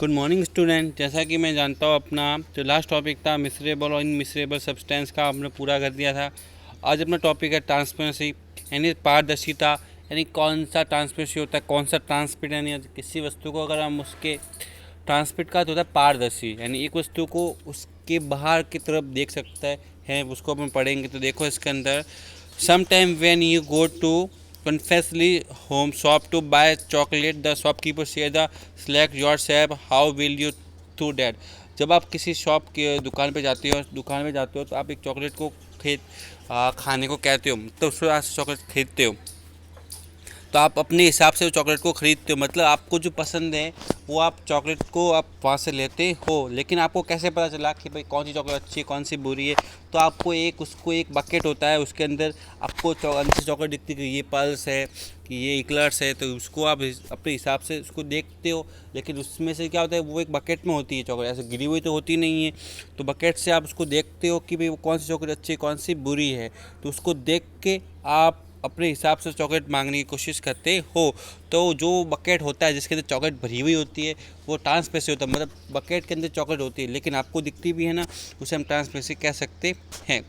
Good morning student. जैसा कि मैं जानता हूँ अपना जो लास्ट टॉपिक था मिसरेबल और इनमिसरेबल सब्सटेंस का हमने पूरा कर दिया था। आज अपना टॉपिक है ट्रांसपेरेंसी यानी पारदर्शिता। यानी कौन सा ट्रांसपेरेंसी होता है, कौन सा ट्रांसपेरेंट यानी किसी वस्तु को अगर हम उसके ट्रांसपेरेंट का तो होता है पारदर्शी, यानी एक वस्तु को उसके बाहर की तरफ देख सकता है उसको अपन पढ़ेंगे। तो देखो इसके अंदर sometime when you go to confessly home shop to buy chocolate, the shopkeeper say the select yourself, how will you do that। जब आप किसी शॉप के दुकान पे जाते हो तो आप एक चॉकलेट को खाने को कहते हो, तो उससे चॉकलेट खरीदते हो तो आप अपने हिसाब से चॉकलेट को ख़रीदते हो। मतलब आपको जो पसंद है वो आप चॉकलेट को आप वहाँ से लेते हो। लेकिन आपको कैसे पता चला कि भाई कौन सी चॉकलेट अच्छी है कौन सी बुरी है? तो आपको उसको एक बकेट होता है, उसके अंदर आपको अंदर से चॉकलेट दिखती है कि ये पल्स है कि ये इक्लर्स है, तो उसको आप अपने हिसाब से उसको देखते हो। लेकिन उसमें से क्या होता है, वो एक बकेट में होती है चॉकलेट, ऐसे गिरी हुई तो होती नहीं है। तो बकेट से आप उसको देखते हो कि भाई वो कौन सी चॉकलेट अच्छी है कौन सी बुरी है। तो उसको देख के आप अपने हिसाब से चॉकलेट मांगने की कोशिश करते हो। तो जो बकेट होता है जिसके अंदर चॉकलेट भरी हुई होती है वो ट्रांसपेरेंसी होता है, मतलब बकेट के अंदर चॉकलेट होती है लेकिन आपको दिखती भी है ना, उसे हम ट्रांसपेरेंसी कह सकते हैं।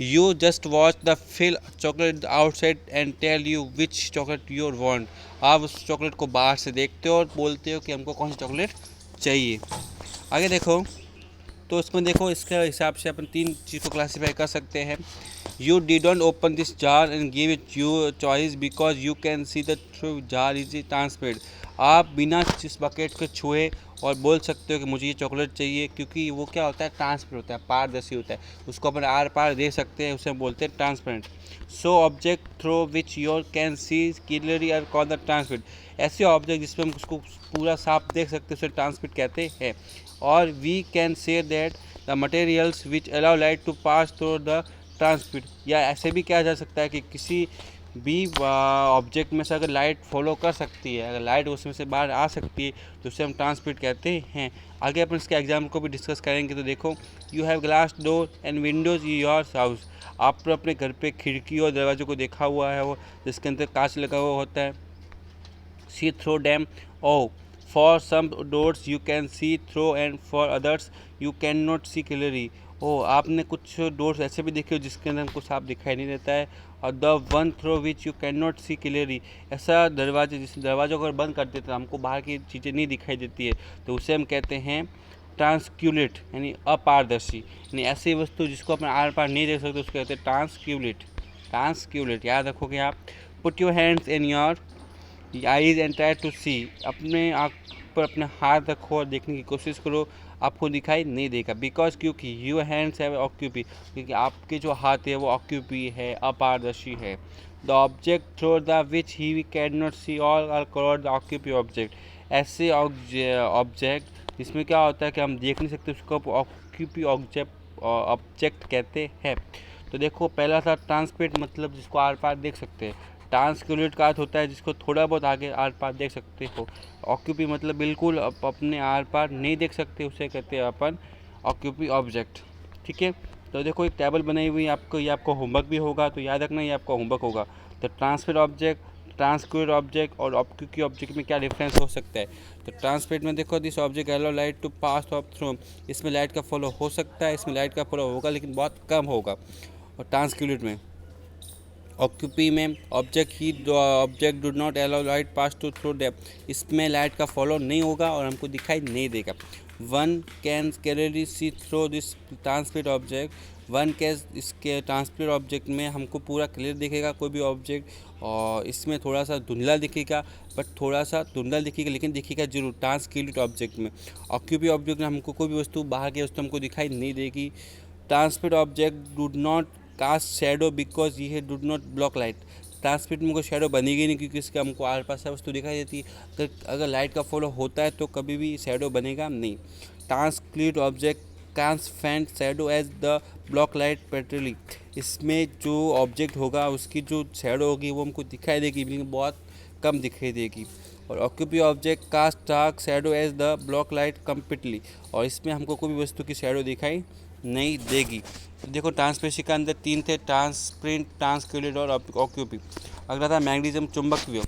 You just watch the fill chocolate outside and tell you which chocolate you want. आप उस चॉकलेट को बाहर से देखते हो और बोलते हो कि हमको कौन सी चॉकलेट चाहिए। आगे देखो, तो इसमें देखो इसके हिसाब से अपन तीन चीज़ को क्लासीफाई कर सकते हैं। You didn't open this jar and give it you choice because you can see the through jar is transparent. आप बिना इस बकेट को छुए और बोल सकते हो कि मुझे ये चॉकलेट चाहिए, क्योंकि वो क्या होता है, ट्रांसपेरेंट होता है, पारदर्शी होता है, उसको अपन आर पार दे सकते हैं, उसे बोलते हैं transparent. So object through which your can see clearly are called the transparent. ऐसे ऑब्जेक्ट जिसमें हम उसको पूरा साफ देख सकते हैं उसे ट्रांसपेरेंट कहते हैं। और we can say that the materials which allow light to pass through the transparent. या ऐसे भी कहा जा सकता है कि किसी भी ऑब्जेक्ट में से अगर लाइट फॉलो कर सकती है, अगर लाइट उसमें से बाहर आ सकती है तो उसे हम ट्रांसपेरेंट कहते हैं। आगे अपन इसके एग्जाम्पल को भी डिस्कस करेंगे। तो देखो, you have glass door and Windows in your house. आपने अपने घर पे खिड़की और दरवाजों को देखा हुआ है, वो जिसके अंदर कांच लगा हुआ होता है। See through them oh for some doors you can see through and for others you can not see clearly. आपने कुछ डोर्स ऐसे भी देखे हो जिसके अंदर हमको साफ दिखाई नहीं देता है। और the one through which you can not see clearly, ऐसा दरवाजे जिस दरवाज़ों को अगर बंद कर देते हैं हमको बाहर की चीज़ें नहीं दिखाई देती है, तो उसे हम कहते हैं ट्रांसक्यूलेट यानी अपारदर्शी। यानी ऐसी वस्तु जिसको अपन आर पार नहीं देख सकते उसको कहते हैं ट्रांसक्यूलेट। ट्रांसक्यूलेट याद रखोगे आप। Put your hands in your eyes and try to see. अपने आँख पर अपने हाथ रखो और देखने की कोशिश करो, आपको दिखाई नहीं देगा। बिकॉज क्योंकि यूर हैंड्स हैव ऑक्यूपी, क्योंकि आपके जो हाथ है वो ऑक्यूपी है, अपारदर्शी है। The object through the which he can not see all are called the ऑक्यूपी ऑब्जेक्ट। ऐसे ऑब्जेक्ट जिसमें क्या होता है कि हम देख नहीं सकते उसको ऑक्यूपी ऑब्जेक्ट कहते हैं। तो देखो, पहला था ट्रांसपेरेंट, मतलब जिसको आर पार देख सकते हैं। ट्रांसक्यूलेट का अर्थ होता है जिसको थोड़ा बहुत आगे आर पार देख सकते हो। ऑक्यूपी मतलब बिल्कुल अपने आर पार नहीं देख सकते, उसे कहते हैं अपन ऑक्यूपी ऑब्जेक्ट। ठीक है, तो देखो एक टेबल बनाई हुई है आपको, ये आपको होमवर्क भी होगा, तो याद रखना ये आपका होमवर्क होगा। तो ट्रांसपेरेंट ऑब्जेक्ट, ट्रांसक्यूलेट ऑब्जेक्ट और ऑक्यूपी ऑब्जेक्ट में क्या डिफरेंस हो सकता है? तो ट्रांसपेरेंट में देखो, this object allow light to pass through, इसमें लाइट का फॉलो हो सकता है, इसमें लाइट का फॉलो होगा लेकिन बहुत कम होगा। और ट्रांसक्यूलेट में, ऑक्यूपी में, object do not allow light pass to through डेप, इसमें लाइट का फॉलो नहीं होगा और हमको दिखाई नहीं देगा। One can clearly see through this transparent object, one can, इसके ट्रांसपेरेंट ऑब्जेक्ट में हमको पूरा क्लियर दिखेगा कोई भी ऑब्जेक्ट, और इसमें थोड़ा सा धुंधला दिखेगा, बट थोड़ा सा धुंधला दिखेगा लेकिन दिखेगा जरूर ट्रांसक्यूलेट ऑब्जेक्ट में। ऑक्यूपी ऑब्जेक्ट में हमको कोई भी वस्तु बाहर की वस्तु हमको दिखाई नहीं देगी। Transparent object do not cast shadow because ये do not block light. Transparent में कोई शेडो बनेगी नहीं क्योंकि इसके हमको आर पास वस्तु दिखाई देती है। अगर लाइट का फॉलो होता है तो कभी भी शेडो बनेगा नहीं। Translucent object casts faint shadow as the block light partially, इसमें जो ऑब्जेक्ट होगा उसकी जो शेडो होगी वो हमको दिखाई देगी लेकिन बहुत कम दिखाई देगी। और ऑक्यूपी object cast dark shadow as the block light completely, और इसमें हमको कोई भी वस्तु की शेडो दिखाई नहीं देगी। तो देखो, ट्रांसपेरेंसी के अंदर तीन थे, ट्रांसपेरेंट, ट्रांसक्यूलेट और ऑक्यूपी। अगला था मैग्नीशियम चुंबकीय।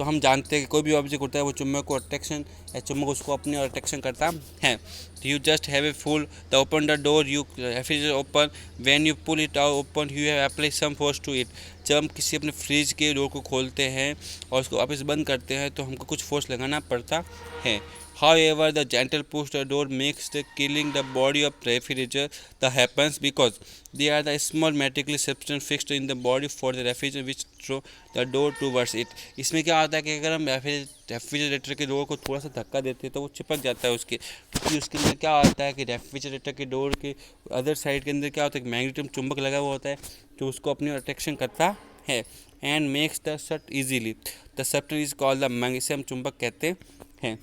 तो हम जानते हैं कि कोई भी ऑब्जेक्ट होता है वो चुंबक को अट्रैक्शन या चुंबक उसको अपनी ओर अट्रैक्शन करता है। तो you just have a full the open the door, you refrigerator open, when you pull it out open you have apply some force to it. जब हम किसी अपने फ्रिज के डोर को खोलते हैं और उसको वापस बंद करते हैं तो हमको कुछ फोर्स लगाना पड़ता है। However, the gentle push the door makes the killing the body of refrigerator that happens because they are the small metallic substance fixed in the body for the refrigerator which throw the door towards it। इसमें क्या होता है कि अगर हम refrigerator के door को थोड़ा सा धक्का देते हैं तो वो चिपक जाता है उसके, क्योंकि उसके अंदर क्या होता है कि रेफ्रिजरेटर के डोर के अदर साइड के अंदर क्या होता है कि मैग्नेटिक चुंबक लगा हुआ होता है जो उसको अपनी अट्रैक्शन करता है and makes the shut easily. The substance is called the magnet, इसे हम चुंबक कहते हैं।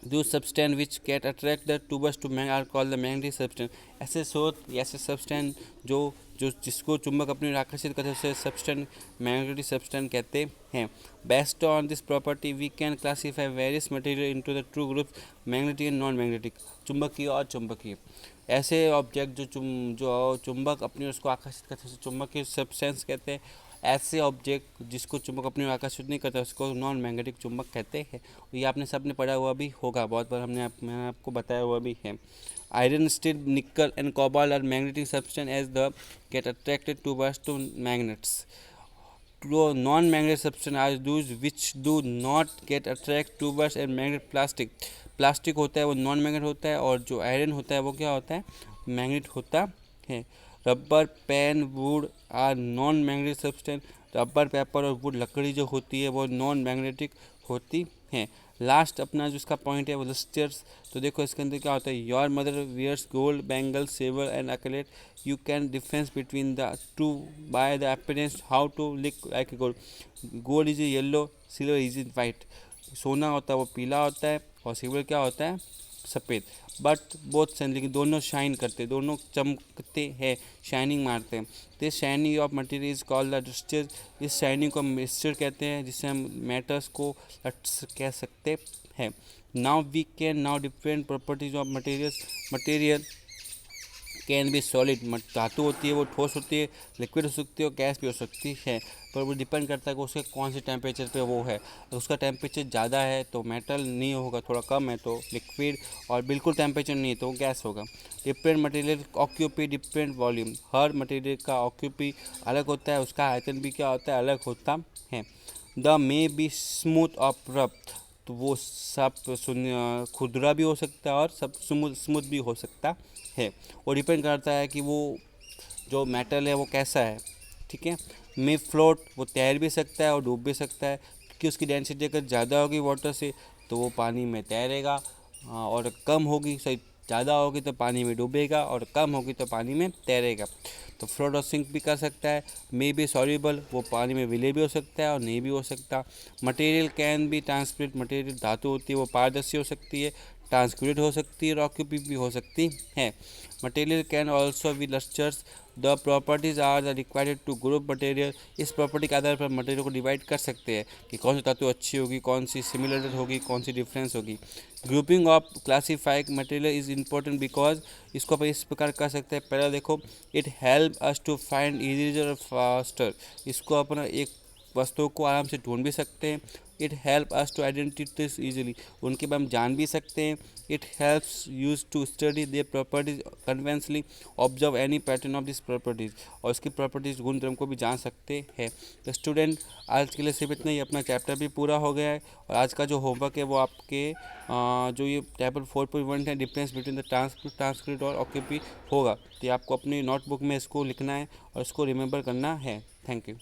Those substance which get attract the tubers to magnet are called the magnetic substance। ऐसे स्रोत ऐसे सब्सटेंस जो जो जिसको चुंबक अपनी ओर आकर्षित करते हैं उसे सब्सटेंस मैग्नेटिक सब्सटेंस कहते हैं। Based on this property we can classify various material into the two groups, magnetic and non magnetic, चुंबकीय और चुंबकीय। ऐसे ऑब्जेक्ट जो चुंबक अपनी ओर उसको आकर्षित करते हैं उसे चुंबकीय सब्सटेंस कहते हैं। ऐसे ऑब्जेक्ट जिसको चुंबक अपनी ओर आकर्षित नहीं करता उसको नॉन मैग्नेटिक चुंबक कहते हैं। ये आपने सबने पढ़ा हुआ भी होगा, बहुत बार मैंने आपको बताया हुआ भी है। Iron, steel, nickel and cobalt are magnetic substance as the get attracted towards to magnets. तो non magnetic substance are those which do not get attract towards and magnet. Plastic होता है वो नॉन मैग्नेट होता है और जो iron होता है वो क्या होता है, मैग्नेट होता है। Rubber, pen, wood are non magnetic substance. Rubber, paper और वुड लकड़ी जो होती है वो नॉन मैग्नेटिक होती है। लास्ट अपना जो इसका पॉइंट है वो लस्टर्स। तो देखो इसके अंदर क्या होता है, your mother wears gold bangle silver and anklet, you can difference between the two by the appearance how to look like gold. Gold is yellow, silver is white. सोना होता है वो पीला होता है और सिल्वर क्या होता है, सफ़ेद। बट बोथ सेम, लेकिन दोनों शाइन करते, दोनों चमकते हैं, शाइनिंग मारते हैं। तो shining of material is called the lustre. इस शाइनिंग को हम लस्टर कहते हैं, जिससे हम मैटर्स को कह सकते हैं। Now we can now different properties of material can be solid, धातु होती है वो ठोस होती है, लिक्विड हो सकती है और गैस भी हो सकती है, पर वो डिपेंड करता है कि उसके कौन से टेम्परेचर पे वो है। उसका टेम्परेचर ज़्यादा है तो मेटल नहीं होगा, थोड़ा कम है तो लिक्विड, और बिल्कुल टेम्परेचर नहीं है तो वो गैस होगा। डिफरेंट मटेरियल ऑक्यूपी डिफरेंट वॉल्यूम, हर मटेरियल का ऑक्यूपी अलग होता है, उसका आयतन भी क्या होता है, अलग होता है। The may be smooth of rough, तो वो सब खुरदरा भी हो सकता है और सब स्मूथ भी हो सकता है। वो डिपेंड करता है कि वो जो मेटल है वो कैसा है, ठीक है। मे फ्लोट, वो तैर भी सकता है और डूब भी सकता है, क्योंकि उसकी डेंसिटी अगर ज़्यादा होगी वाटर से तो वो पानी में तैरेगा, और कम होगी ज़्यादा होगी तो पानी में डूबेगा और कम होगी तो पानी में तैरेगा। तो फ्लोट और सिंक भी कर सकता है। मे बी सॉल्युबल, वो पानी में विलय भी हो सकता है और नहीं भी हो सकता। Material can be transparent, material धातु होती है वो पारदर्शी हो सकती है, ट्रांसक्यूरेट हो सकती है और ऑक्यूपी भी हो सकती है। Material can also be lustres. The properties are the required to group material. इस प्रॉपर्टी के आधार पर मटेरियल को डिवाइड कर सकते हैं कि कौन सी धातु अच्छी होगी, कौन सी सिमिलर होगी, कौन सी डिफरेंस होगी। Grouping of classified material is important because, इसको अपन इस प्रकार कर सकते हैं। पहला देखो, it help us to find easier faster, इसको अपन एक वस्तुओं को आराम से ढूंढ भी सकते हैं। It help us to identify easily, उनके बारे में जान भी सकते हैं। It helps us to study their properties conveniently, observe any pattern of this properties, और इसकी प्रॉपर्टीज गुण धर्म को भी जान सकते हैं। तो स्टूडेंट, आज के लिए सिर्फ इतना ही, अपना चैप्टर भी पूरा हो गया है और आज का जो होमवर्क है वो आपके जो ये टेबल 4.1 है, डिफरेंस बिटवीन द ट्रांसक्रिप्ट और ऑक्यूपी होगा, तो ये आपको अपनी नोटबुक में इसको लिखना है और इसको रिमेंबर करना है। Thank you.